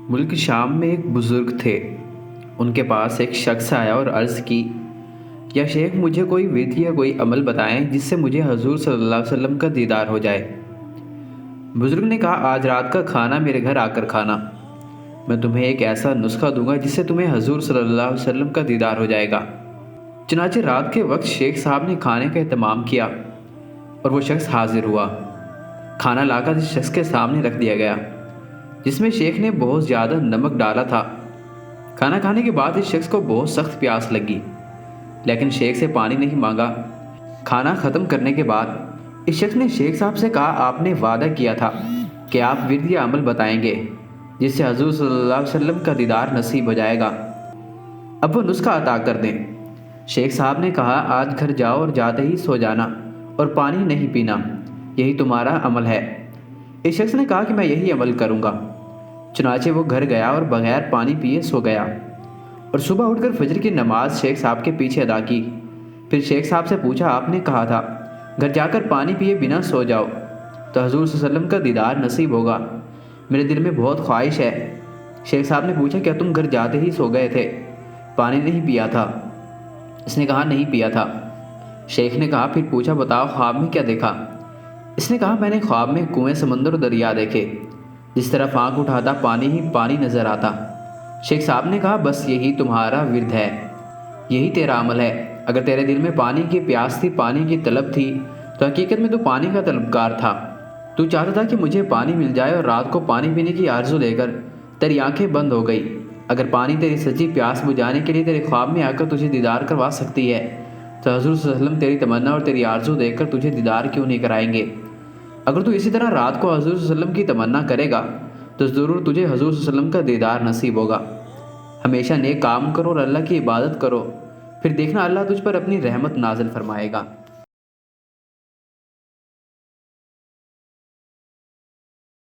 ملک شام میں ایک بزرگ تھے۔ ان کے پاس ایک شخص آیا اور عرض کی، یا شیخ مجھے کوئی ورد یا کوئی عمل بتائیں جس سے مجھے حضور صلی اللہ علیہ وسلم کا دیدار ہو جائے۔ بزرگ نے کہا، آج رات کا کھانا میرے گھر آ کر کھانا، میں تمہیں ایک ایسا نسخہ دوں گا جس سے تمہیں حضور صلی اللہ علیہ وسلم کا دیدار ہو جائے گا۔ چنانچہ رات کے وقت شیخ صاحب نے کھانے کا اہتمام کیا اور وہ شخص حاضر ہوا۔ کھانا لا کر اس شخص کے سامنے رکھ دیا گیا جس میں شیخ نے بہت زیادہ نمک ڈالا تھا۔ کھانا کھانے کے بعد اس شخص کو بہت سخت پیاس لگی، لیکن شیخ سے پانی نہیں مانگا۔ کھانا ختم کرنے کے بعد اس شخص نے شیخ صاحب سے کہا، آپ نے وعدہ کیا تھا کہ آپ ورد یا عمل بتائیں گے جس سے حضور صلی اللہ علیہ وسلم کا دیدار نصیب ہو جائے گا، اب وہ نسخہ عطا کر دیں۔ شیخ صاحب نے کہا، آج گھر جاؤ اور جاتے ہی سو جانا اور پانی نہیں پینا، یہی تمہارا عمل ہے۔ اس شخص نے کہا کہ میں یہی عمل کروں گا۔ چنانچہ وہ گھر گیا اور بغیر پانی پیے سو گیا، اور صبح اٹھ کر فجر کی نماز شیخ صاحب کے پیچھے ادا کی۔ پھر شیخ صاحب سے پوچھا، آپ نے کہا تھا گھر جا کر پانی پیے بنا سو جاؤ تو حضور صلی اللہ علیہ وسلم کا دیدار نصیب ہوگا، میرے دل میں بہت خواہش ہے۔ شیخ صاحب نے پوچھا، کیا تم گھر جاتے ہی سو گئے تھے، پانی نہیں پیا تھا؟ اس نے کہا، نہیں پیا تھا۔ شیخ نے کہا، پھر پوچھا، بتاؤ خواب میں کیا دیکھا؟ اس نے کہا، میں نے خواب میں کنویں، سمندر اور دریا دیکھے، جس طرف آنکھ اٹھاتا پانی ہی پانی نظر آتا۔ شیخ صاحب نے کہا، بس یہی تمہارا ورد ہے، یہی تیرا عمل ہے۔ اگر تیرے دل میں پانی کی پیاس تھی، پانی کی طلب تھی، تو حقیقت میں تو پانی کا طلبگار تھا۔ تو چاہتا تھا کہ مجھے پانی مل جائے، اور رات کو پانی پینے کی آرزو لے کر تیری آنکھیں بند ہو گئی۔ اگر پانی تیری سچی پیاس بجھانے کے لیے تیرے خواب میں آ کر تجھے دیدار کروا سکتی ہے، تو حضور صلی اللہ علیہ وسلم تیری تمنا اور تیری آرزو دیکھ کر تجھے دیدار کیوں نہیں کرائیں گے؟ اگر تو اسی طرح رات کو حضور صلی اللہ علیہ وسلم کی تمنا کرے گا تو ضرور تجھے حضور صلی اللہ علیہ وسلم کا دیدار نصیب ہوگا۔ ہمیشہ نیک کام کرو اور اللہ کی عبادت کرو، پھر دیکھنا اللہ تجھ پر اپنی رحمت نازل فرمائے گا۔